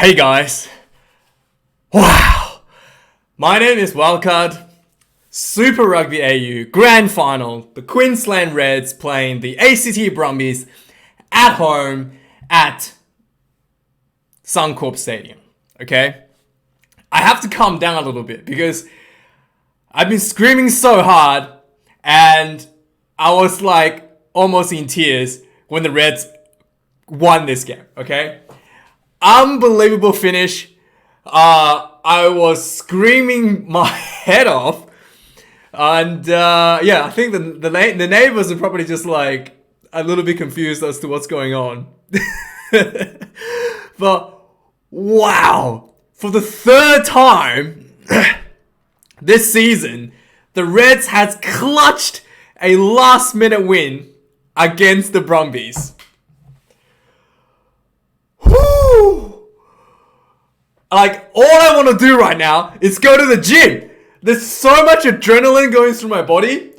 Hey guys. Wow. My name is Wildkard. Super Rugby AU Grand Final. The Queensland Reds playing the ACT Brumbies at home at Suncorp Stadium. Okay? I have to calm down a little bit because I've been screaming so hard and I was like almost in tears when the Reds won this game. Okay? Unbelievable finish. I was screaming my head off. And I think the neighbors are probably just like a little bit confused as to what's going on. But wow, for the third time this season, the Reds has clutched a last minute win against the Brumbies. Whoo! Like, all I want to do right now is go to the gym. There's so much adrenaline going through my body.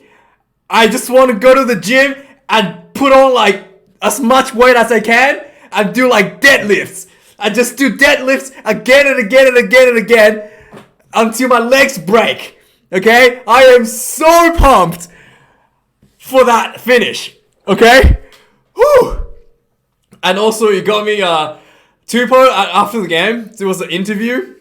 I just want to go to the gym and put on like as much weight as I can and do like deadlifts. I just do deadlifts again and again and again and again until my legs break. Okay? I am so pumped for that finish. Okay? Whew! And also, you got me Tupou after the game. There was an interview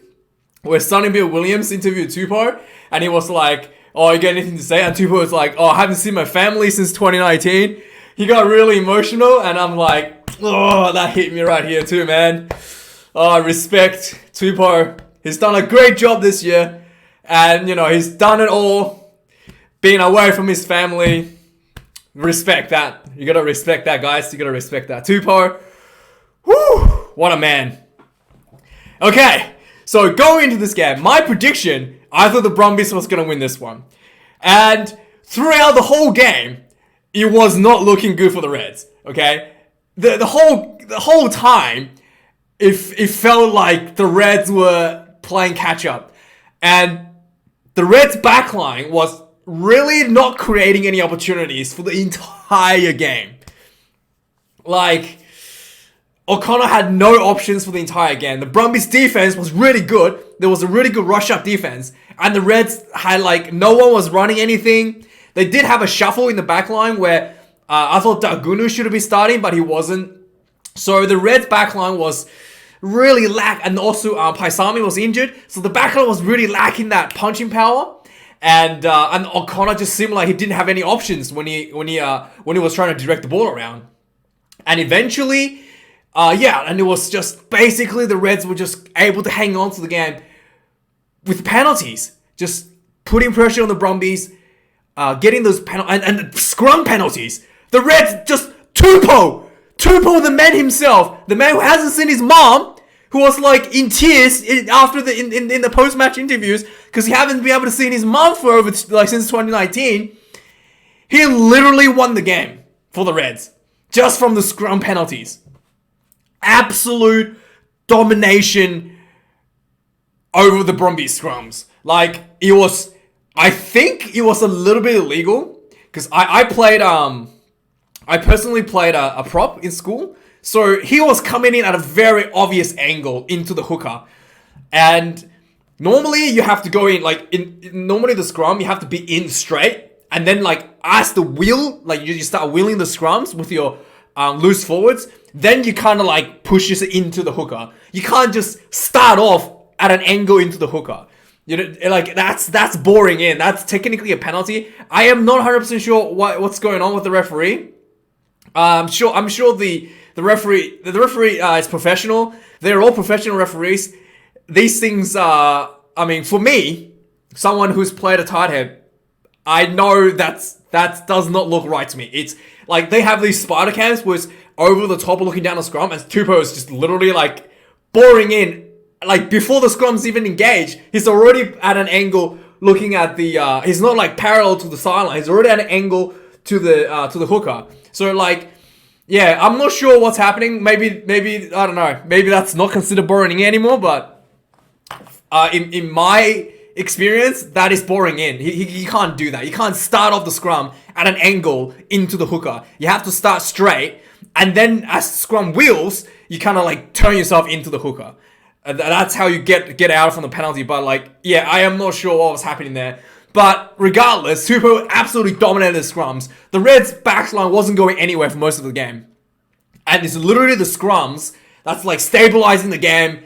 where Sonny Bill Williams interviewed Tupou, and he was like, "Oh, you got anything to say?" And Tupou was like, "Oh, I haven't seen my family since 2019." He got really emotional, and I'm like, "Oh, that hit me right here too, man." Oh, respect Tupou. He's done a great job this year, and he's done it all, being away from his family. Respect that. You gotta respect that, guys. You gotta respect that. Tupou, whoo, what a man. Okay, so going into this game, my prediction, I thought the Brumbies was gonna win this one. And throughout the whole game, it was not looking good for the Reds. Okay? The whole time, it felt like the Reds were playing catch up. And the Reds backline was really not creating any opportunities for the entire game. Like, O'Connor had no options for the entire game. The Brumbies defense was really good. There was a really good rush-up defense. And the Reds had like, no one was running anything. They did have a shuffle in the backline where I thought Dagunu should have been starting, but he wasn't. So the Reds backline was really and also Paisami was injured. So the backline was really lacking that punching power. And O'Connor just seemed like he didn't have any options when he was trying to direct the ball around. And eventually, and it was just basically the Reds were just able to hang on to the game with penalties, just putting pressure on the Brumbies, getting those and scrum penalties. The Reds just Tupou, the man himself, the man who hasn't seen his mom, who was like in tears after in the post-match interviews because he hasn't been able to see his mom for over since 2019. He literally won the game for the Reds just from the scrum penalties. Absolute domination over the Brumbies scrums. Like, I think it was a little bit illegal because I personally played a prop in school. So he was coming in at a very obvious angle into the hooker. And normally you have to go in, normally the scrum, you have to be in straight. And then as the wheel, you start wheeling the scrums with your loose forwards. Then you kind of pushes it into the hooker. You can't just start off at an angle into the hooker. That's boring in. That's technically a penalty. I am not 100% sure what's going on with the referee. I'm sure the referee is professional. They're all professional referees. These things are, for me, someone who's played a tight head, I know that does not look right to me. It's like they have these spider cams where it's over the top looking down the scrum, and Tupou is just literally boring in. Before the scrum's even engaged, he's already at an angle looking at the, he's not parallel to the sideline. He's already at an angle to the hooker. So I'm not sure what's happening. Maybe I don't know. Maybe that's not considered boring in anymore. But in my experience, that is boring in. He can't do that. You can't start off the scrum at an angle into the hooker. You have to start straight, and then as scrum wheels, you kind of turn yourself into the hooker. That's how you get out from the penalty. But like, yeah, I am not sure what was happening there. But regardless, Super absolutely dominated the scrums. The Reds' backline wasn't going anywhere for most of the game. And it's literally the scrums that's like stabilizing the game,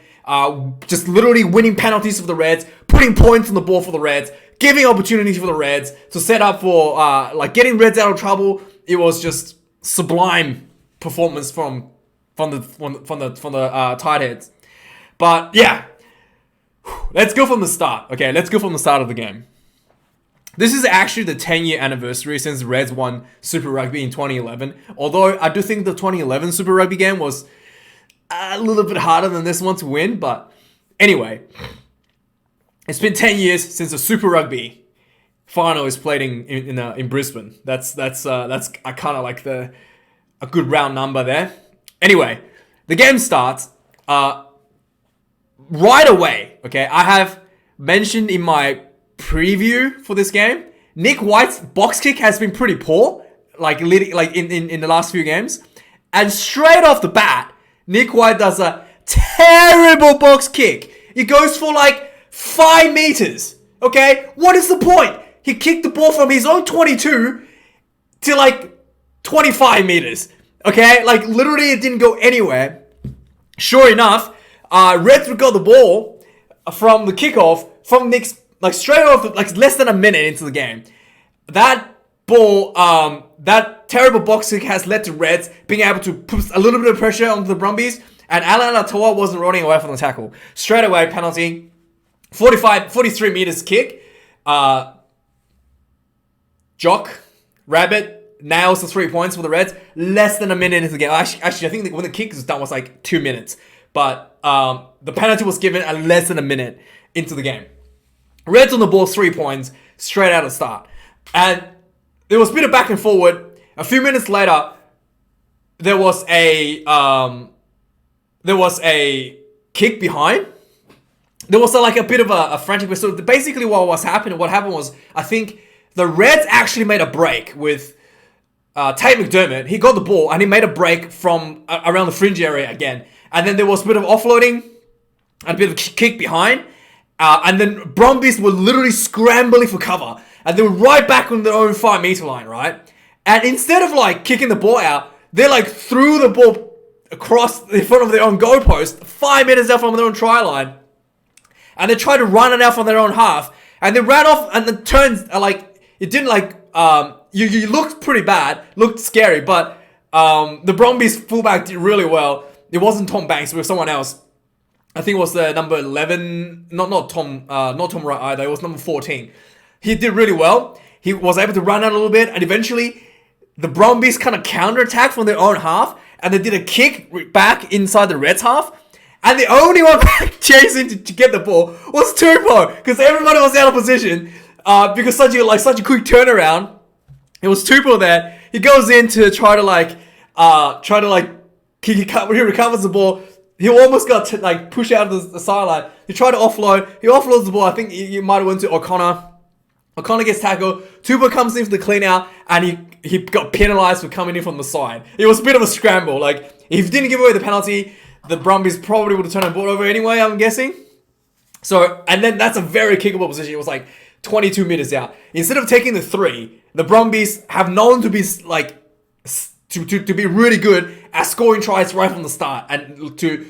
just literally winning penalties for the Reds, putting points on the board for the Reds, giving opportunities for the Reds to set up for like getting Reds out of trouble. It was just sublime performance from the Tideheads. But yeah, let's go from the start. Okay, let's go from the start of the game. This is actually the 10-year anniversary since Reds won Super Rugby in 2011. Although I do think the 2011 Super Rugby game was a little bit harder than this one to win. But anyway, it's been 10 years since the Super Rugby final is played in Brisbane. That's I kind of like a good round number there. Anyway, the game starts right away. Okay, I have mentioned in my preview for this game, Nick White's box kick has been pretty poor, like in the last few games, and straight off the bat, Nick White does a terrible box kick. It goes for like 5 meters. Okay, what is the point? He kicked the ball from his own 22 to like 25 meters. Okay, like literally it didn't go anywhere. Sure enough, Reds got the ball from the kickoff from Nick's. Like straight off, like less than a minute into the game. That ball, that terrible box kick has led to Reds being able to put a little bit of pressure onto the Brumbies, and Alan Latoa wasn't running away from the tackle. Straight away, penalty, 43 meters kick. Jock, Rabbit, nails the 3 points for the Reds. Less than a minute into the game. Actually, I think when the kick was done was like 2 minutes. But the penalty was given at less than a minute into the game. Reds on the ball, 3 points, straight out of the start. And there was a bit of back and forward. A few minutes later, there was a kick behind. There was like a bit of a frantic. So basically what happened was, I think the Reds actually made a break with Tate McDermott. He got the ball and he made a break from around the fringe area again. And then there was a bit of offloading and a bit of a kick behind. And then Brumbies were literally scrambling for cover. And they were right back on their own 5 meter line, right? And instead of like kicking the ball out, they like threw the ball across in front of their own goalpost, 5 meters out from their own try line. And they tried to run it out from their own half. And they ran off and the turns like, it didn't like, you looked pretty bad, looked scary, but the Brumbies fullback did really well. It wasn't Tom Banks, it was someone else. I think it was the number 11, not Tom Wright either. It was number 14. He did really well. He was able to run out a little bit, and eventually the Brumbies kind of counterattacked from their own half, and they did a kick back inside the Reds half. And the only one chasing to get the ball was Tupou, because everybody was out of position. Because such a quick turnaround, it was Tupou there. He goes in to try to he recovers the ball. He almost got to push out of the sideline. He tried to offload. He offloads the ball. I think he might have went to O'Connor. O'Connor gets tackled. Tupou comes in for the clean out, and he got penalised for coming in from the side. It was a bit of a scramble. Like, if he didn't give away the penalty, the Brumbies probably would have turned the ball over anyway, I'm guessing. So, and then that's a very kickable position. It was like 22 meters out. Instead of taking the 3, the Brumbies have known to be to be really good at scoring tries right from the start, and to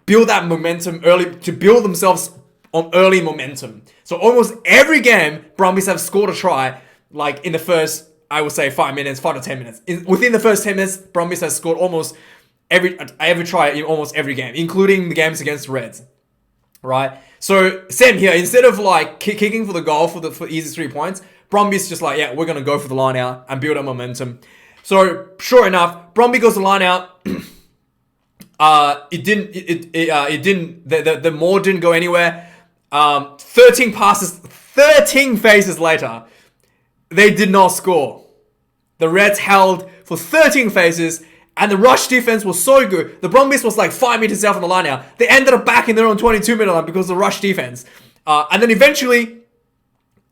build that momentum early, to build themselves on early momentum. So almost every game, Brumbies have scored a try like in the first, I would say 5 to 10 minutes. Within the first 10 minutes, Brumbies has scored almost every try in almost every game, including the games against the Reds. Right? So same here. Instead of kicking for the goal for easy 3 points, Brumbies just we're gonna go for the line out and build up momentum. So sure enough, Brumby goes the line out. It didn't. The maul didn't go anywhere. 13 passes, 13 phases later, they did not score. The Reds held for 13 phases, and the rush defense was so good. The Brumbies was like 5 meters out from the line out. They ended up back in their own 22-meter line because of the rush defense. And then eventually,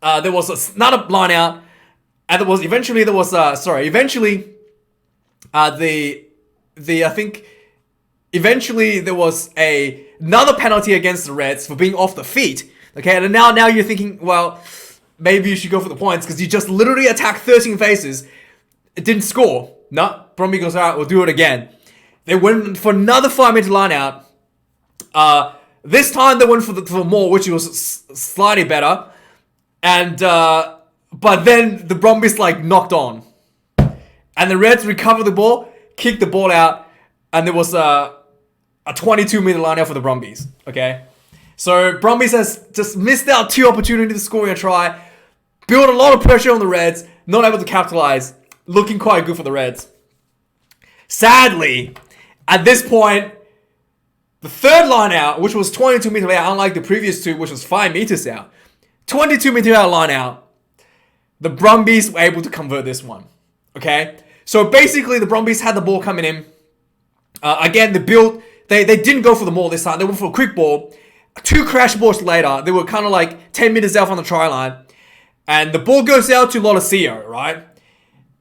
there was another line out. And eventually there was a another penalty against the Reds for being off the feet. Okay, and now you're thinking, well, maybe you should go for the points because you just literally attacked 13 faces. It didn't score. No, Brumbies goes, all right, we'll do it again. They went for another 5-meter line out. This time they went for more, which was slightly better. And but then the Brumbies knocked on. And the Reds recovered the ball, kicked the ball out, and there was a 22-meter line out for the Brumbies. Okay? So Brumbies has just missed out 2 opportunities to score a try, built a lot of pressure on the Reds, not able to capitalize, looking quite good for the Reds. Sadly, at this point, the third line out, which was 22 meters out, unlike the previous 2, which was 5 meters out, 22 meters out line out, the Brumbies were able to convert this one. Okay? So basically, the Brumbies had the ball coming in. Again, they didn't go for the maul this time. They went for a quick ball. 2 crash balls later, they were kind of 10 meters out from the try line. And the ball goes out to Lolosio, right?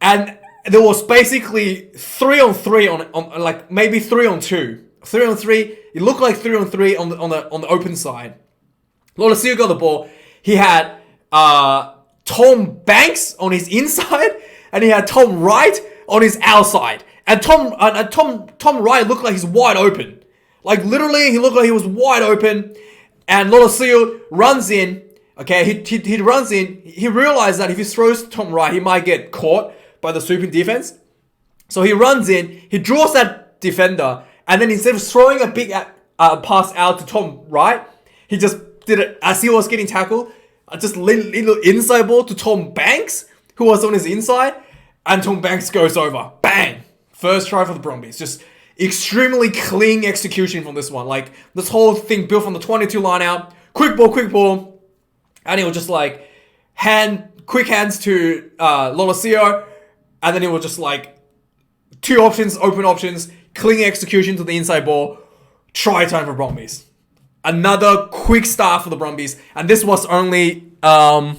And there was basically 3-on-3 on maybe 3-on-2. 3-on-3. It looked like 3-on-3 on the open side. Lolosio got the ball. He had Tom Banks on his inside, and he had Tom Wright on his outside. And Tom Wright looked like he's wide open. Literally, he looked like he was wide open. And Lolosio runs in. Okay, he runs in. He realized that if he throws Tom Wright, he might get caught by the sweeping defense. So he runs in. He draws that defender. And then instead of throwing a big pass out to Tom Wright, he just did it as he was getting tackled. Just a little inside ball to Tom Banks, who was on his inside. And Tom Banks goes over. Bang! First try for the Brumbies. Just extremely clean execution from this one. This whole thing built from the 22 line out. Quick ball. And he was just quick hands to Lolosio. And then it was just 2 options, open options, clean execution to the inside ball. Try time for Brumbies. Another quick start for the Brumbies. And this was only how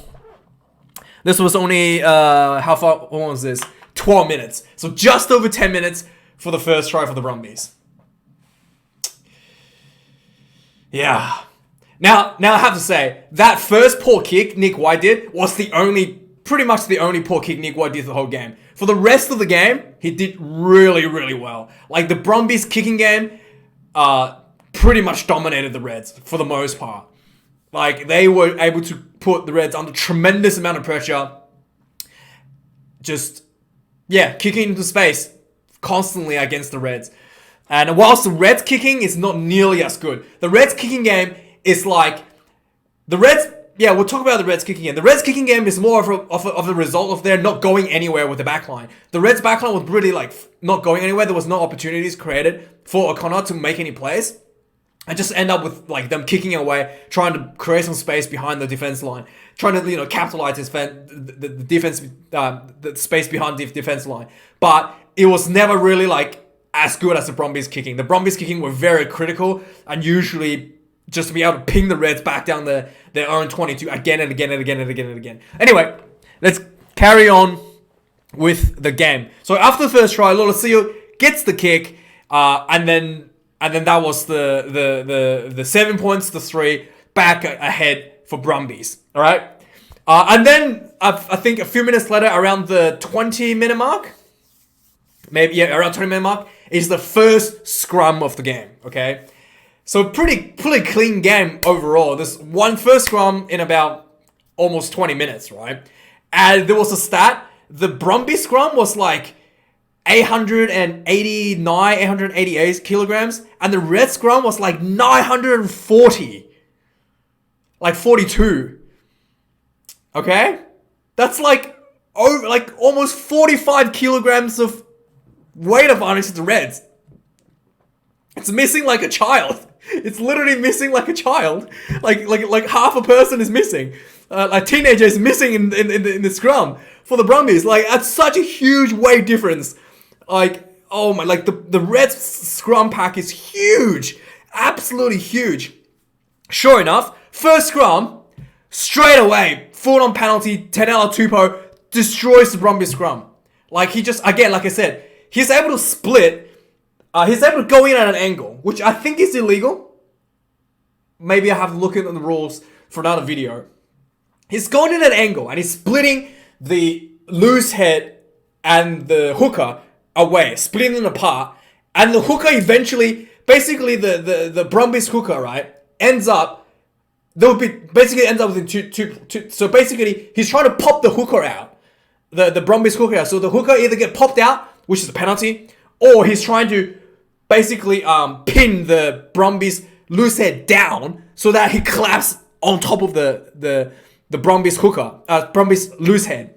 far, what was this? 12 minutes. So just over 10 minutes for the first try for the Brumbies. Yeah. Now I have to say, that first poor kick Nick White did was pretty much the only poor kick Nick White did the whole game. For the rest of the game, he did really, really well. The Brumbies kicking game pretty much dominated the Reds for the most part. They were able to put the Reds under tremendous amount of pressure. Just, kicking into space constantly against the Reds. And whilst the Reds kicking is not nearly as good, the Reds kicking game is the Reds. Yeah, we'll talk about the Reds kicking game. The Reds kicking game is more of the result of their not going anywhere with the backline. The Reds backline was really not going anywhere. There was no opportunities created for O'Connor to make any plays. And just end up with them kicking away, trying to create some space behind the defense line, trying to capitalize the defense, the space behind the defense line. But it was never really as good as the Brumbies kicking. The Brumbies kicking were very critical and usually just to be able to ping the Reds back down their own 22 again and again and again and again and again. Anyway, let's carry on with the game. So after the first try, Lolosio gets the kick, and then that was the 7 points to 3 back ahead for Brumbies. All right, and then I think a few minutes later, around the 20-minute mark, around 20-minute mark, is the first scrum of the game. Okay. So pretty clean game overall. This first scrum in about almost 20 minutes, right? And there was a stat. The Brumbies scrum was 889, 888 kilograms. And the Red scrum was 940. 42. Okay? That's almost 45 kilograms of weight advantage to the Reds. It's missing like a child. It's literally missing like a child. Like half a person is missing. A teenager is missing in the scrum for the Brumbies. That's such a huge weight difference. Oh my, the Reds scrum pack is huge. Absolutely huge. Sure enough, first scrum, straight away, full-on penalty, 10-hour Tupou, destroys the Brumbies scrum. He just, again, like I said, he's able to split. He's able to go in at an angle, which I think is illegal. maybe I have to look at the rules for another video. He's going in an angle and he's splitting the loose head and the hooker away, splitting them apart. And the hooker eventually, basically the Brumbies hooker, right, ends up with two. So basically, he's trying to pop the hooker out, the Brumbies hooker out. So the hooker either get popped out, which is a penalty, or he's trying to basically pin the Brumbies loose head down so that he collapses on top of the Brumbies hooker, Brumbies loose head.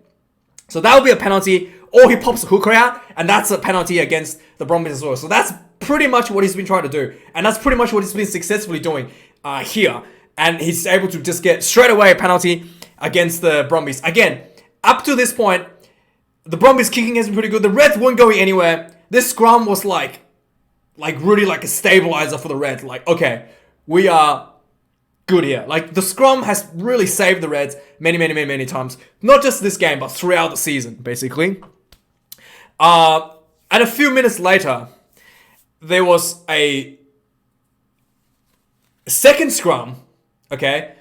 So that would be a penalty, or he pops the hooker out, and that's a penalty against the Brumbies as well. So that's pretty much what he's been trying to do, and that's pretty much what he's been successfully doing here. And he's able to just get straight away a penalty against the Brumbies. Again, up to this point, the Brumbies kicking has been pretty good. The Reds weren't going anywhere. This scrum was like really like a stabilizer for the Reds. Like, okay, we are good here. Like, the scrum has really saved the Reds many times. Not just this game, but throughout the season, basically. And a few minutes later, there was a second scrum, okay?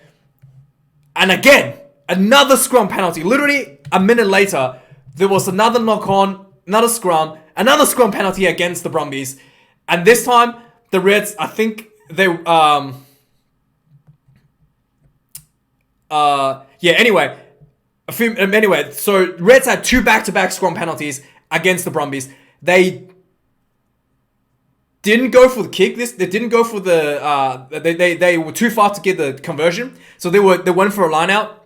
And again, another scrum penalty. Literally a minute later, there was another knock-on, another scrum penalty against the Brumbies. And this time, the Reds, I think they... Anyway, so Reds had 2 back-to-back scrum penalties against the Brumbies. They didn't go for the kick. They didn't go for the. They were too far to get the conversion, so they went for a line out.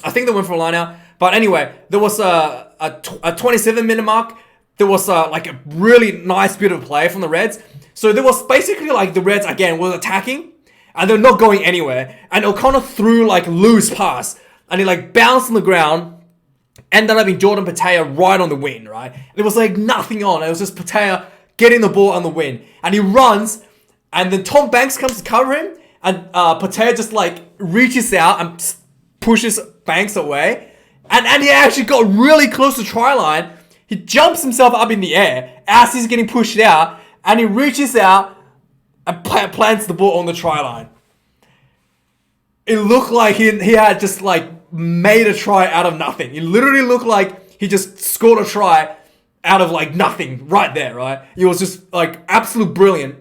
I think they went for a line out. But anyway, there was a 27-minute mark. There was like a really nice bit of play from the Reds. So there was basically like the Reds again were attacking, and they're not going anywhere. And O'Connor threw like loose pass, and he like bounced on the ground. Ended up being Jordan Patea right on the win, right? There was like nothing on. It was just Patea getting the ball on the win. And he runs, and then Tom Banks comes to cover him, and Patea just like reaches out and pushes Banks away. And he actually got really close to try line. He jumps himself up in the air as he's getting pushed out, and he reaches out and plants the ball on the try line. It looked like he had just like made a try out of nothing. It literally looked like he just scored a try out of like nothing right there, right? It was just like absolute brilliant.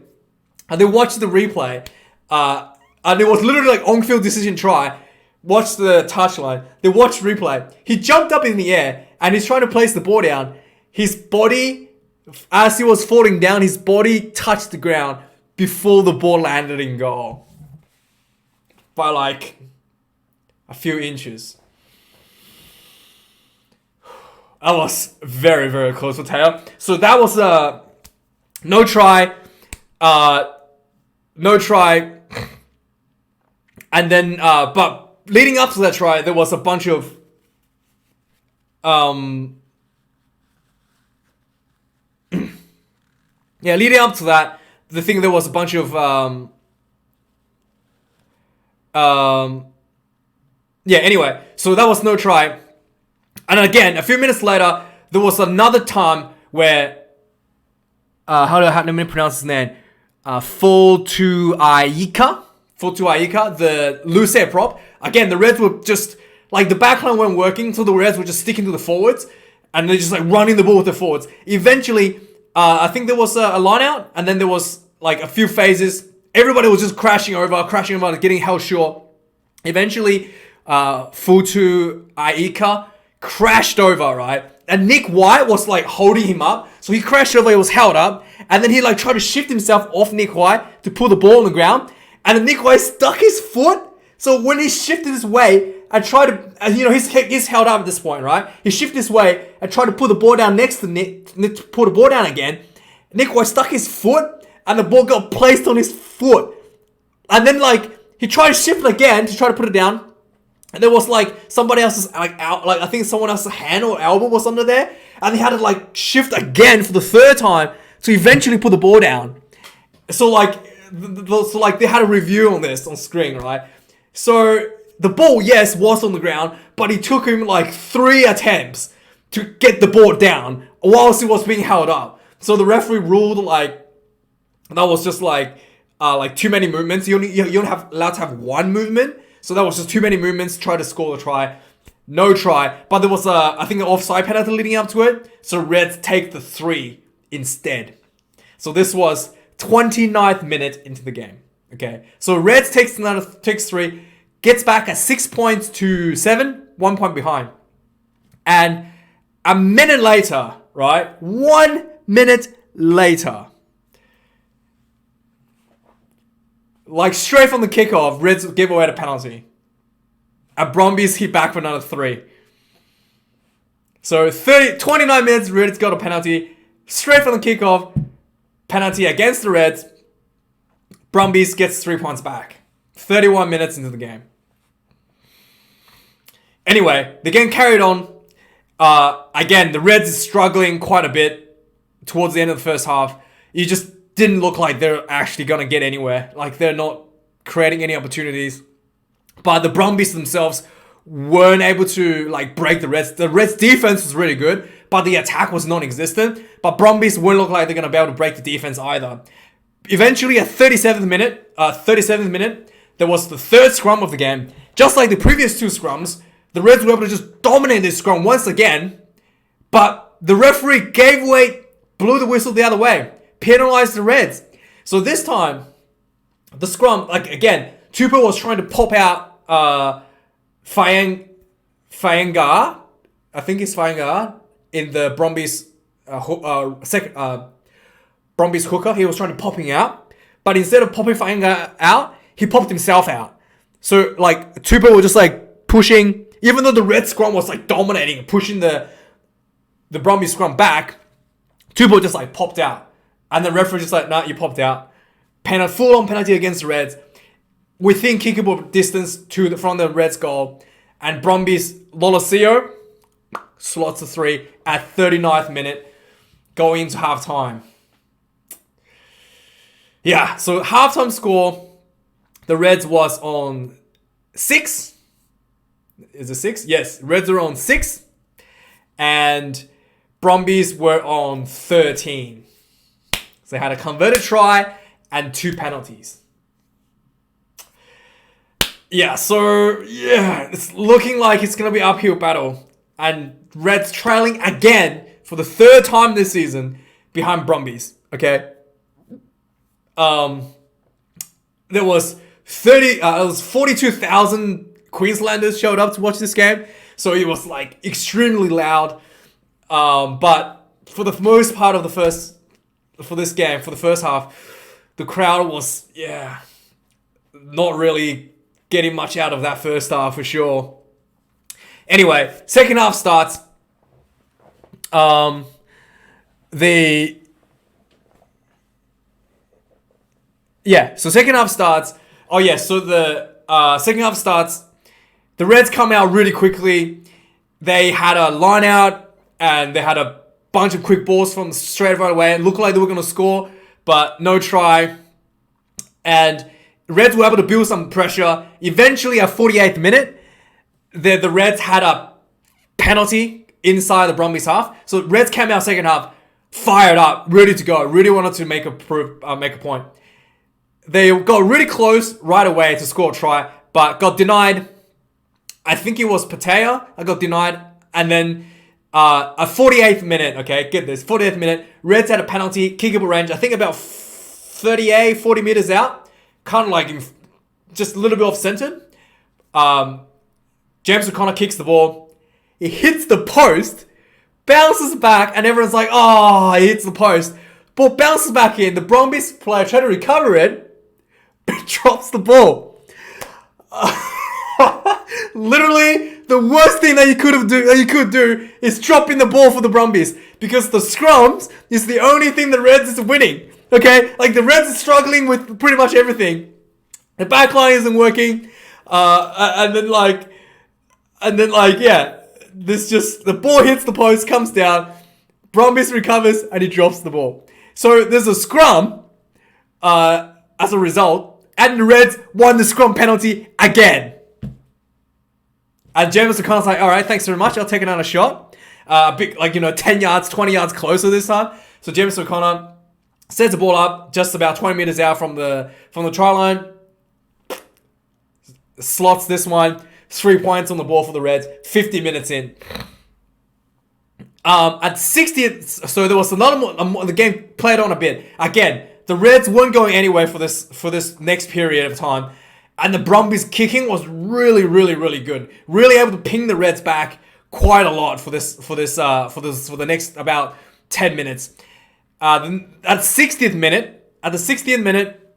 And they watched the replay, and it was literally like on-field decision try. Watch the touchline. They watched replay. He jumped up in the air and he's trying to place the ball down. His body, as he was falling down, his body touched the ground before the ball landed in goal. By like a few inches. That was very, very close for Teo. So that was no try. And then, but leading up to that try, there was a bunch of leading up to that, the thing there was a bunch of anyway, so that was no try. And again, a few minutes later, there was another time where how do I pronounce his name? Fotuaika, the loose air prop. Again, the Reds were just like the backline weren't working, so the Reds were just sticking to the forwards, and they're just like running the ball with the forwards. Eventually, I think there was a line out, and then there was like a few phases. Everybody was just crashing over, getting held short. Eventually, Fotuaika crashed over, right? And Nick White was like holding him up. So he crashed over, he was held up. And then he like tried to shift himself off Nick White to pull the ball on the ground. And then Nick White stuck his foot. So when he shifted his way and tried to, he's held up at this point, right? He shifted his way and tried to pull the ball down next to Nick to pull the ball down again. Nick White stuck his foot and the ball got placed on his foot. And then like, he tried to shift it again to try to put it down. And there was like somebody else's I think someone else's hand or elbow was under there, and they had to like shift again for the third time to eventually put the ball down. So like they had a review on this on screen, right? So the ball, yes, was on the ground, but it took him like 3 attempts to get the ball down whilst it was being held up. So the referee ruled like that was just like like too many movements. You only have allowed to have one movement. So that was just too many movements. Try to score the try. No try. But there was I think an offside penalty leading up to it. So Reds take the 3 instead. So this was 29th minute into the game. Okay. So Reds takes 3, gets back at 6 points to 7, 1 point behind. And a minute later, right? 1 minute later, like straight from the kickoff, Reds give away the penalty. And Brumbies hit back for another 3. So 29 minutes, Reds got a penalty. Straight from the kickoff, penalty against the Reds. Brumbies gets 3 points back. 31 minutes into the game. Anyway, the game carried on. Again, the Reds is struggling quite a bit towards the end of the first half. You just didn't look like they're actually going to get anywhere. Like, they're not creating any opportunities. But the Brumbies themselves weren't able to, like, break the Reds. The Reds' defense was really good, but the attack was non-existent. But Brumbies wouldn't look like they're going to be able to break the defense either. Eventually, at 37th minute, there was the third scrum of the game. Just like the previous 2 scrums, the Reds were able to just dominate this scrum once again. But the referee blew the whistle the other way. Penalized the Reds. So this time, the scrum, like again, Tupou was trying to pop out Faenga, I think it's Faenga, in the Brumbies Brumbies hooker. He was trying to pop him out. But instead of popping Faenga out, he popped himself out. So like Tupou was just like pushing, even though the Red scrum was like dominating, pushing the Brumbies scrum back, Tupou just like popped out. And the referee just like, nah, you popped out. Full-on penalty against the Reds. Within kickable distance from the Reds goal. And Brumbies, Lolosio slots a 3 at 39th minute, going into halftime. Yeah, so halftime score, the Reds was on 6. Is it 6? Yes, Reds are on 6. And Brumbies were on 13. So they had a converted try and 2 penalties. Yeah, so yeah, it's looking like it's going to be an uphill battle. And Reds trailing again for the 3rd time this season behind Brumbies. Okay. There was 42,000 Queenslanders showed up to watch this game. So it was like extremely loud. But for the most part of the first half, the crowd was, not really getting much out of that first half for sure. Anyway, second half starts. Second half starts. Second half starts. The Reds come out really quickly. They had a line out and they had a bunch of quick balls from straight right away. It looked like they were going to score, but no try. And Reds were able to build some pressure. Eventually, at 48th minute, the Reds had a penalty inside the Brumbies half. So Reds came out second half, fired up, ready to go. Really wanted to make a point. They got really close right away to score a try, but got denied. I think it was Patea. I got denied. And then at 48th minute, okay, get this, 48th minute, Reds had a penalty, kickable range, I think about 40 meters out, kind of like just a little bit off center. James O'Connor kicks the ball. He hits the post, bounces back, and everyone's like, oh, he hits the post. Ball bounces back in. The Brumbies player tries to recover it, but drops the ball. Literally, the worst thing that you could do is dropping the ball for the Brumbies, because the scrums is the only thing the Reds is winning. Okay, like the Reds are struggling with pretty much everything. The back line isn't working, the ball hits the post, comes down, Brumbies recovers, and he drops the ball. So there's a scrum as a result, and the Reds won the scrum penalty again. And James O'Connor's like, all right, thanks very much. I'll take another shot. 10 yards, 20 yards closer this time. So James O'Connor Sets the ball up just about 20 meters out from the try line. Slots this one. 3 points on the ball for the Reds. 50 minutes in. At 60th, so there was a lot more. The game played on a bit. Again, the Reds weren't going anywhere for this next period of time, and the Brumbies kicking was really, really, really good. Really able to ping the Reds back quite a lot for the next about 10 minutes. At the 60th minute,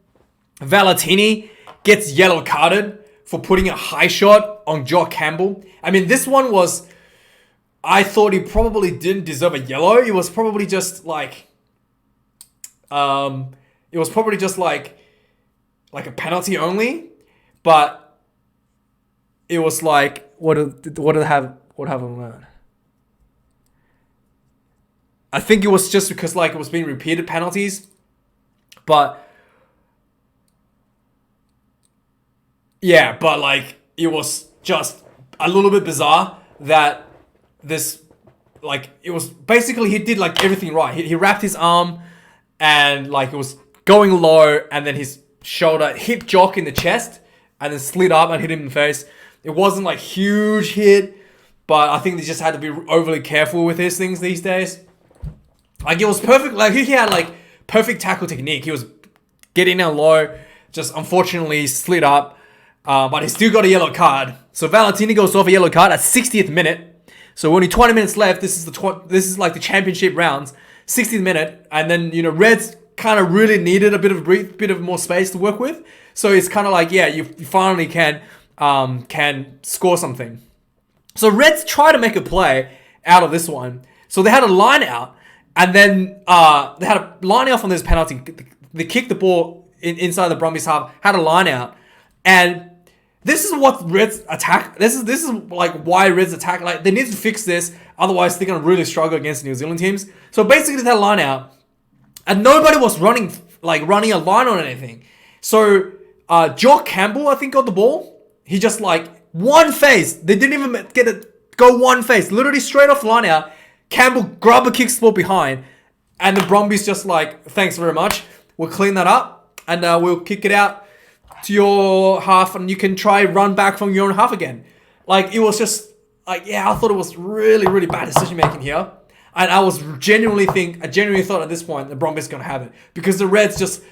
Valentini gets yellow carded for putting a high shot on Jock Campbell. I mean, this one was. I thought he probably didn't deserve a yellow. It was probably just like, a penalty only. But it was like, what happened? I think it was just because like it was being repeated penalties, but yeah, but like it was just a little bit bizarre that. This, like, it was basically he did like everything right. He wrapped his arm and like it was going low, and then his shoulder hit Jock in the chest and then slid up and hit him in the face. It wasn't like huge hit, but I think they just had to be overly careful with these things these days. Like it was perfect. Like he had like perfect tackle technique. He was getting down low, just unfortunately slid up, but he still got a yellow card. So Valentini goes off a yellow card at 60th minute. So only 20 minutes left. This is like the championship rounds, 60th minute, and then Reds kind of really needed a bit of more space to work with. So it's kind of like you finally can score something. So Reds try to make a play out of this one. So they had a line out, and then they had a line out from this penalty. They kicked the ball inside the Brumbies half, had a line out, and. This is what Reds attack. This is like why Reds attack. Like they need to fix this, otherwise they're gonna really struggle against New Zealand teams. So basically, that line out, and nobody was running a line on anything. So Jock Campbell, I think, got the ball. He just like one face. They didn't even get it. Go one face, literally straight off the line out. Campbell grab a kick spot behind, and the Brumbies just like, thanks very much. We'll clean that up, and we'll kick it out to your half, and you can try run back from your own half again. Like it was just like I thought it was really, really bad decision making here, and I genuinely thought at this point the Brumbies gonna have it, because the Reds just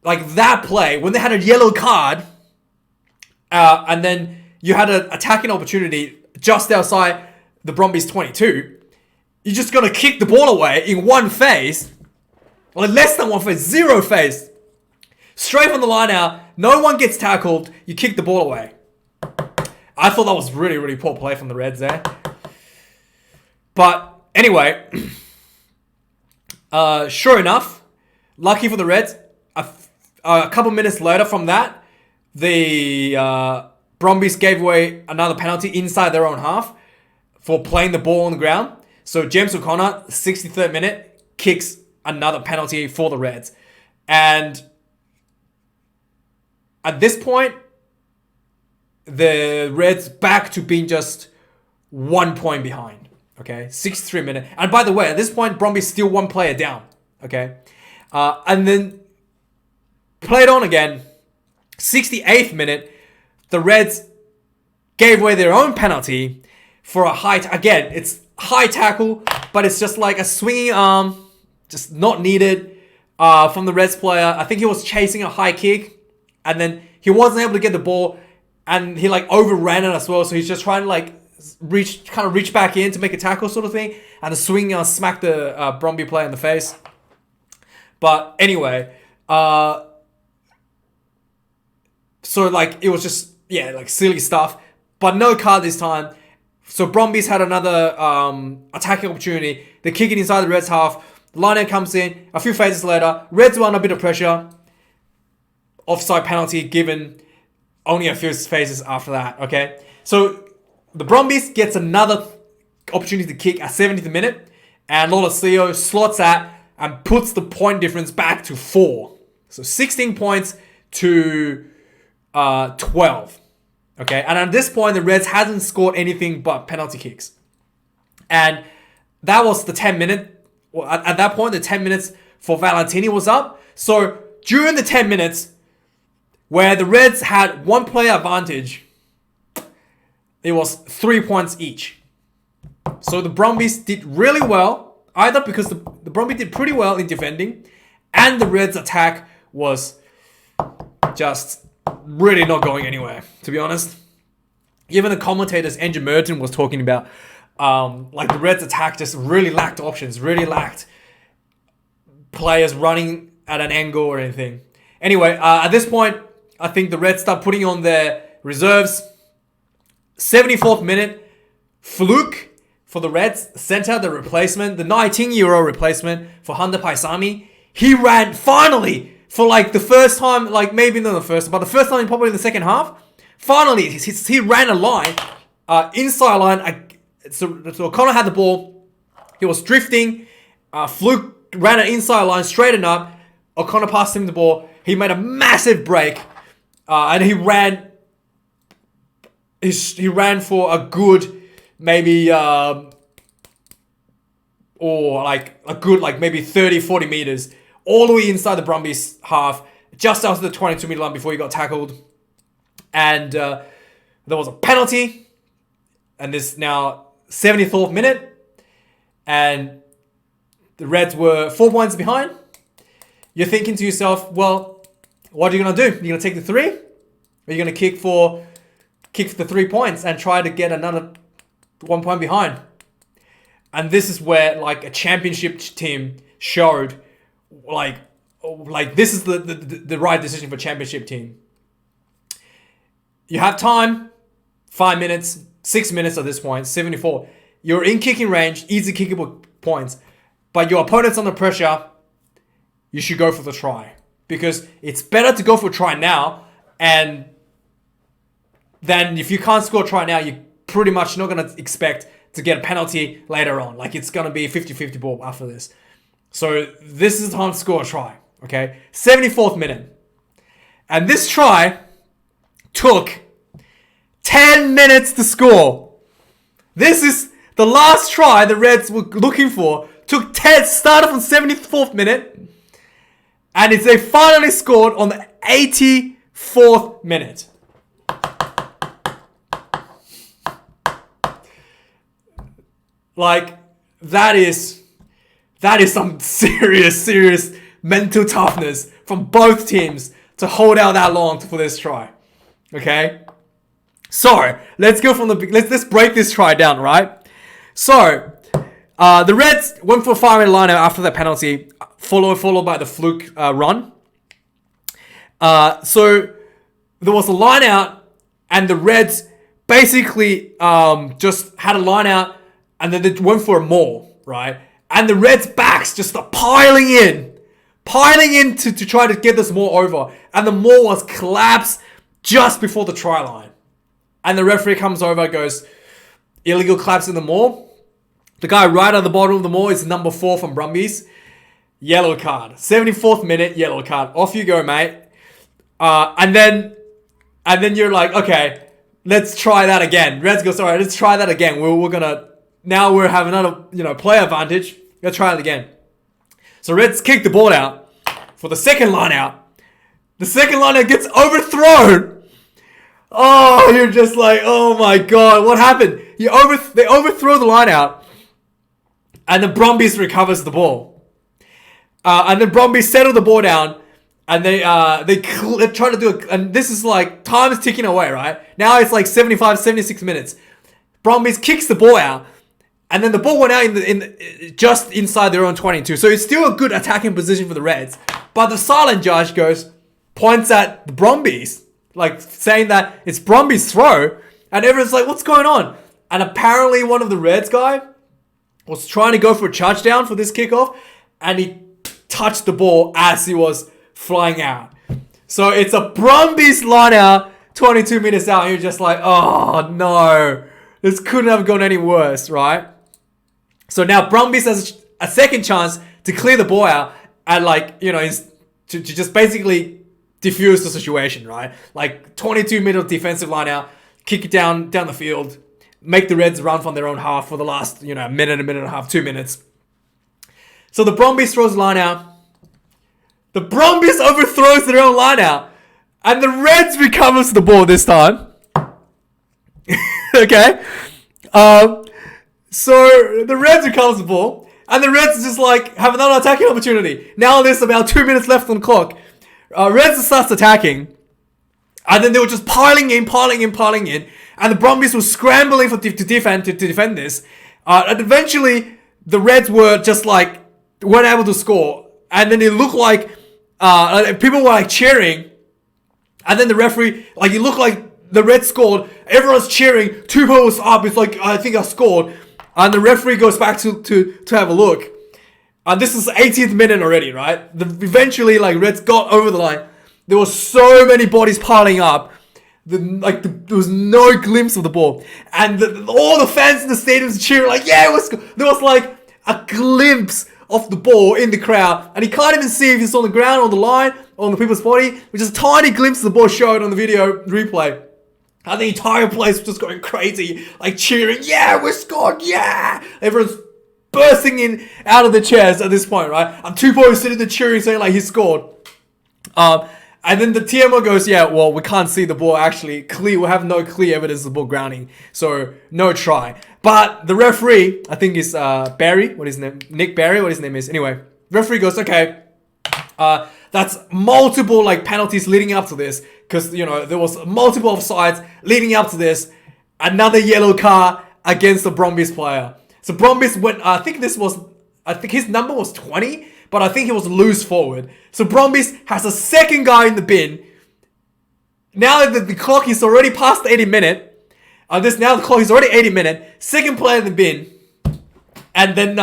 like that play when they had a yellow card, and then you had an attacking opportunity just outside the Brumbies 22. You're just gonna kick the ball away in one phase, or less than one phase, zero phase. Straight from the line out, no one gets tackled, you kick the ball away. I thought that was really, really poor play from the Reds there. But anyway, sure enough, lucky for the Reds, a couple minutes later from that, the Brumbies gave away another penalty inside their own half for playing the ball on the ground. So James O'Connor, 63rd minute, kicks another penalty for the Reds. And at this point, the Reds back to being just 1 point behind. Okay, 63 minutes. And by the way, at this point, Brumbies still one player down. Okay, and then played on again. 68th minute, the Reds gave away their own penalty for a again, it's high tackle, but it's just like a swinging arm, just not needed from the Reds player. I think he was chasing a high kick, and then he wasn't able to get the ball, and he like overran it as well. So he's just trying to like reach back in to make a tackle sort of thing, and the swinging arm smacked the Brumby player in the face. But anyway, so like it was just like silly stuff, but no card this time. So Brumbies had another attacking opportunity. They kick it inside the Reds half. Liner comes in. A few phases later, Reds were under a bit of pressure. Offside penalty given. Only a few phases after that. Okay, so the Brumbies gets another opportunity to kick at 70th minute, and Lolosio slots that and puts the point difference back to 4. So 16 points to 12. Okay, and at this point, the Reds hasn't scored anything but penalty kicks. And that was the 10 minute. At that point, the 10 minutes for Valentini was up. So during the 10 minutes where the Reds had one player advantage, it was 3 points each. So the Brumbies did really well, either because the Brumbies did pretty well in defending, and the Reds' attack was just really not going anywhere, to be honest. Even the commentators, Andrew Merton, was talking about like the Reds' attack just really lacked options, really lacked players running at an angle or anything. Anyway, at this point, I think the Reds start putting on their reserves. 74th minute, Fluke for the Reds, center, the replacement, the 19-year-old replacement for Hunter Paisami. He ran finally for like the first time, like maybe not the first, but the first time probably in the second half. Finally, he ran a line, inside line. So O'Connor had the ball. He was drifting. Fluke ran an inside line, straightened up. O'Connor passed him the ball. He made a massive break, and he ran. He ran for a good, maybe, or like a good, like maybe 30, 40 meters, all the way inside the Brumbies half, just after the 22-meter line before he got tackled. And there was a penalty, and this now 74th minute, and the Reds were 4 points behind. You're thinking to yourself, well, what are you going to do? You're going to take the 3? Or are you going to kick for the 3 points and try to get another 1 point behind? And this is where like a championship team showed like this is the right decision for a championship team. You have time, 5 minutes, 6 minutes at this point, 74. You're in kicking range, easy kickable points, but your opponent's under pressure. You should go for the try, because it's better to go for a try now, and then if you can't score a try now, you're pretty much not going to expect to get a penalty later on. Like, it's going to be a 50-50 ball after this. So this is the time to score a try, okay? 74th minute. And this try took 10 minutes to score. This is the last try the Reds were looking for. Took 10, started from 74th minute, and they finally scored on the 84th minute. Like, that is some serious mental toughness from both teams to hold out that long for this try. Okay? So, let's go from let's break this try down, right? So, the Reds went for a 5-minute line out after that penalty, followed by the Fluke run. So, there was a line out, and the Reds basically just had a line out, and then they went for a maul, right? And the Reds' backs just start piling in to try to get this maul over. And the maul was collapsed just before the try line. And the referee comes over and goes, illegal collapse in the maul. The guy right at the bottom of the maul is number 4 from Brumbies. Yellow card. 74th minute, yellow card. Off you go, mate. And then you're like, okay, let's try that again. Reds goes, all right, let's try that again. We're gonna, now we have another, player advantage. Let's try it again. So Reds kick the ball out for the second line out. The second line out gets overthrown. Oh, you're just like, oh my God, what happened? They overthrow the line out, and the Brumbies recovers the ball. And the Brumbies settle the ball down, and they try to do it. And this is like, time is ticking away, right? Now it's like 75, 76 minutes. Brumbies kicks the ball out, and then the ball went out in just inside their own 22. So it's still a good attacking position for the Reds. But the silent judge points at the Brumbies, like saying that it's Brumbies' throw. And everyone's like, what's going on? And apparently one of the Reds guy was trying to go for a touchdown for this kickoff, and he touched the ball as he was flying out. So it's a Brumbies line out, 22 minutes out, and you're just like, oh no, this couldn't have gone any worse, right? So now Brumbies has a second chance to clear the ball out and to just basically diffuse the situation, right? Like 22-minute defensive line out, kick it down the field, make the Reds run from their own half for the last, minute and a half, 2 minutes. So the Brumbies throws the line out, The Brumbies overthrows their own line out. And the Reds recovers the ball this time. Okay. So the Reds recovers the ball. And the Reds just like have another attacking opportunity. Now there's about 2 minutes left on the clock. Reds starts attacking. And then they were just piling in. And the Brumbies were scrambling to defend this. And eventually, the Reds were just like, weren't able to score. And then it looked like people were like cheering. And then the referee, like it looked like the Reds scored. Everyone's cheering. Tupou was up. It's like, I think I scored. And the referee goes back to have a look. And this is the 18th minute already, right? Eventually, like Reds got over the line. There were so many bodies piling up. There was no glimpse of the ball. And all the fans in the stadium cheering like, yeah, there was like a glimpse of the ball in the crowd. And you can't even see if it's on the ground, on the line, on the people's body. Which is a tiny glimpse of the ball showed on the video replay. And the entire place was just going crazy. Like cheering, yeah, we scored, yeah! Everyone's bursting in out of the chairs at this point, right? And Tupou sitting there cheering, saying like he scored. And then the TMO goes, yeah, well, we can't see the ball actually clear. We have no clear evidence of the ball grounding. So, no try. But the referee, I think is Barry, what is his name? Nick Barry, what his name is. Anyway, referee goes, okay, that's multiple like penalties leading up to this. Because, you know, there was multiple offsides leading up to this. Another yellow card against the Brumbies player. So, Brumbies went, I think his number was 20. But I think he was loose forward. So Brumbies has a second guy in the bin. Now that the clock is already past the 80 minute. Now the clock is already 80 minute. Second player in the bin. And then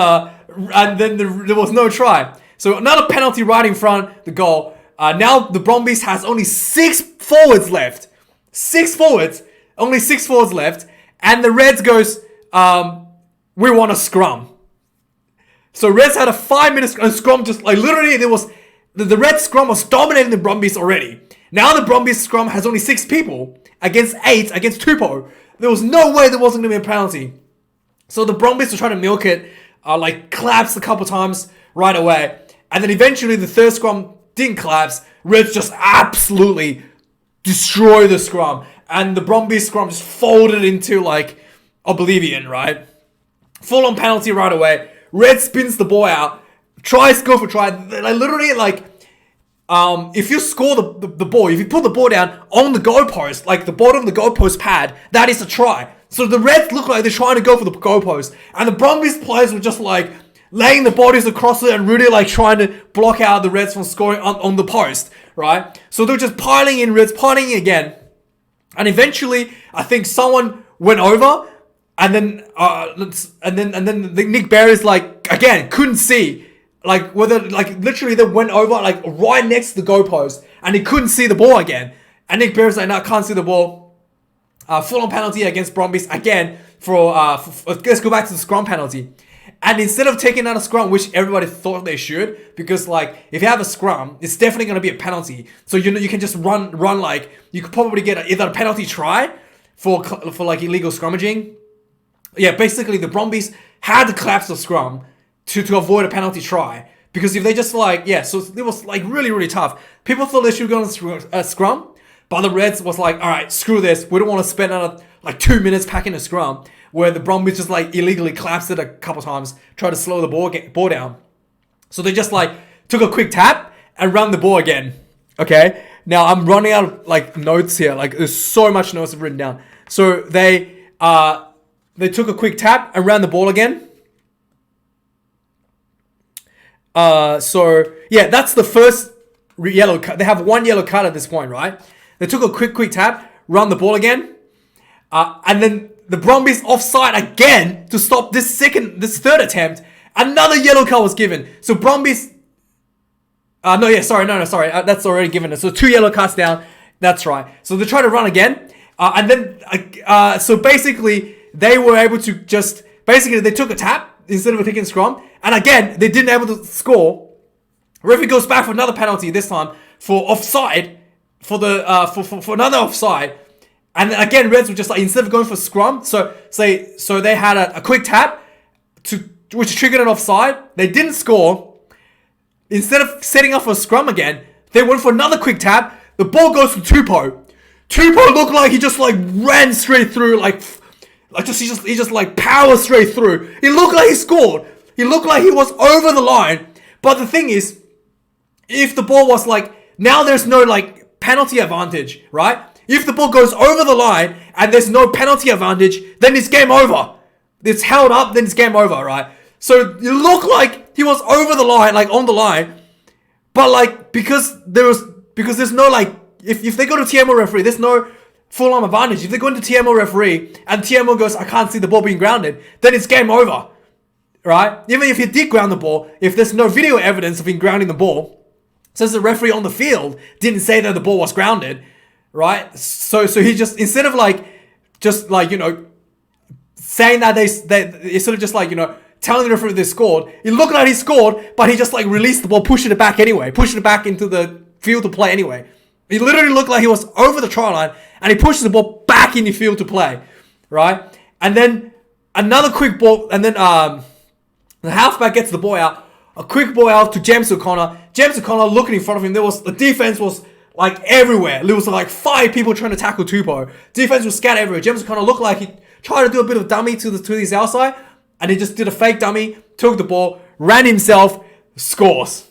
there was no try. So another penalty right in front the goal. Now the Brumbies has only 6 forwards left. 6 forwards. Only 6 forwards left. And the Reds goes, we want a scrum. So Reds had a 5-minute scrum, just like literally there was, the Red scrum was dominating the Brumbies already. Now the Brumbies scrum has only 6 people against 8 against Tupou. There was no way there wasn't going to be a penalty. So the Brumbies were trying to milk it, like collapsed a couple times right away. And then eventually the third scrum didn't collapse. Reds just absolutely destroyed the scrum. And the Brumbies scrum just folded into like oblivion, right? Full on penalty right away. Red spins the ball out, tries to go for try. Like literally, like, if you score the ball, if you put the ball down on the goalpost, like the bottom of the goalpost pad, that is a try. So the Reds look like they're trying to go for the goalpost, and the Brumbies players were just like laying the bodies across it and really like trying to block out the Reds from scoring on the post, right? So they're just piling in Reds, piling in again, and eventually, I think someone went over. And then Nick Barry's like, again, couldn't see. Like, whether, like, literally they went over, like, right next to the goalpost. And he couldn't see the ball again. And Nick Barry's like, no, I can't see the ball. Full-on penalty against Brumbies. Again, let's go back to the scrum penalty. And instead of taking out a scrum, which everybody thought they should, because, like, if you have a scrum, it's definitely going to be a penalty. So, you know, you can just run, like, you could probably get either a penalty try for like, illegal scrummaging. Yeah, basically the Brumbies had to collapse the scrum to avoid a penalty try. Because if they just like, yeah, so it was like really, really tough. People thought they should go on a scrum, but the Reds was like, all right, screw this. We don't want to spend another like 2 minutes packing a scrum. Where the Brumbies just like illegally collapsed it a couple times, tried to slow the ball down. So they just like took a quick tap and ran the ball again. Okay, now I'm running out of like notes here. Like there's so much notes I've written down. So they took a quick tap and ran the ball again. So yeah, that's the first yellow card. They have 1 yellow card at this point, right? They took a quick tap, run the ball again, and then the Brumbies offside again to stop this third attempt. Another yellow card was given. So Brumbies. Sorry. That's already given. So 2 yellow cards down. That's right. So they try to run again, and then so basically they were able to they took a tap instead of taking a scrum, and again they didn't able to score. Referee goes back for another penalty this time for offside for another offside. And then again, Reds were just like, instead of going for scrum, so they had a quick tap which triggered an offside. They didn't score. instead of setting up for a scrum again, they went for another quick tap. The ball goes to Tupou. Tupou looked like he just like ran straight through, he just like powered straight through. It looked like he scored. He looked like he was over the line. But the thing is, if the ball was like, now there's no like penalty advantage, right? If the ball goes over the line and there's no penalty advantage, then it's game over. It's held up, then it's game over, right? So it looked like he was over the line, like on the line. But like, because there's no like, if they go to TMO referee, there's no full arm advantage. If they go into TMO referee and TMO goes, I can't see the ball being grounded, then it's game over, right? Even if he did ground the ball, if there's no video evidence of him grounding the ball, since the referee on the field didn't say that the ball was grounded, right? So he just, instead of saying that instead of just like, telling the referee they scored, it looked like he scored, but he just like released the ball, pushing it back into the field to play anyway. It literally looked like he was over the try line and he pushes the ball back in the field to play, right? And then another quick ball, and then the halfback gets the ball out. A quick ball out to James O'Connor. James O'Connor looking in front of him. The defense was like everywhere. There was like 5 people trying to tackle Tupou. Defense was scattered everywhere. James O'Connor looked like he tried to do a bit of dummy to his outside, and he just did a fake dummy, took the ball, ran himself, scores.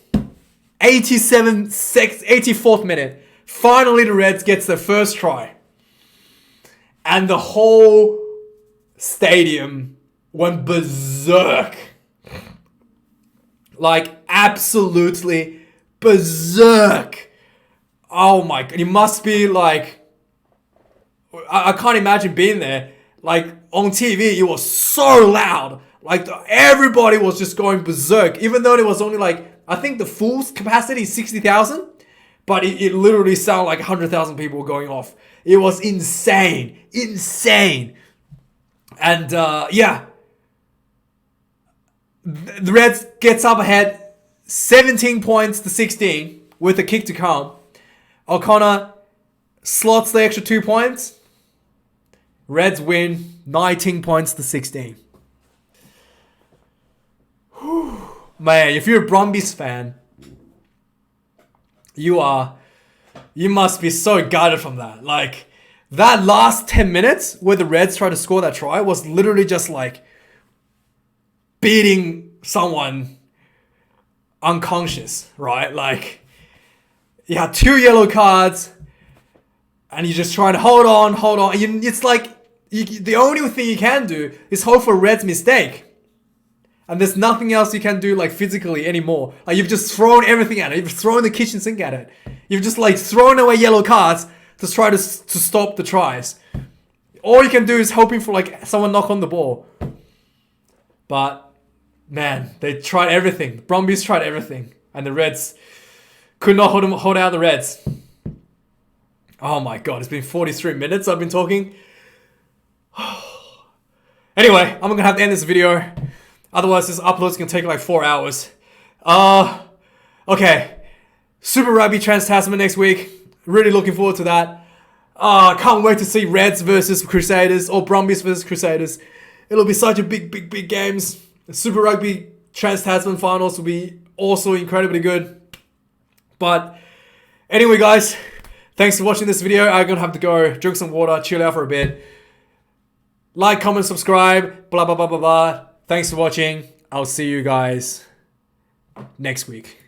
84th minute. Finally, the Reds gets their first try. And the whole stadium went berserk. Like, absolutely berserk. Oh my God. It must be like, I can't imagine being there. Like, on TV, it was so loud. Like, everybody was just going berserk. Even though it was only like, I think the full capacity is 60,000. But it literally sounded like 100,000 people going off. It was insane. Insane. And yeah. The Reds gets up ahead 17 points to 16 with a kick to come. O'Connor slots the extra 2 points. Reds win 19 points to 16. Whew. Man, if you're a Brumbies fan, you must be so gutted from that. Like, that last 10 minutes where the Reds tried to score that try was literally just like beating someone unconscious, right? Like, you had 2 yellow cards and you're just trying to hold on. It's like, the only thing you can do is hope for Red's mistake. And there's nothing else you can do, like, physically anymore. Like, you've just thrown everything at it. You've thrown the kitchen sink at it. You've just, like, thrown away yellow cards to try to stop the tries. All you can do is hoping for, like, someone knock on the ball. But, man, they tried everything. The Brumbies tried everything. And the Reds could not hold out the Reds. Oh, my God. It's been 43 minutes I've been talking. Anyway, I'm going to have to end this video. Otherwise, this upload's going to take like 4 hours. Okay. Super Rugby Trans-Tasman next week. Really looking forward to that. Can't wait to see Reds versus Crusaders or Brumbies versus Crusaders. It'll be such a big games. The Super Rugby Trans-Tasman finals will be also incredibly good. But anyway, guys, thanks for watching this video. I'm going to have to go drink some water, chill out for a bit. Like, comment, subscribe, blah, blah, blah, blah, blah. Thanks for watching. I'll see you guys next week.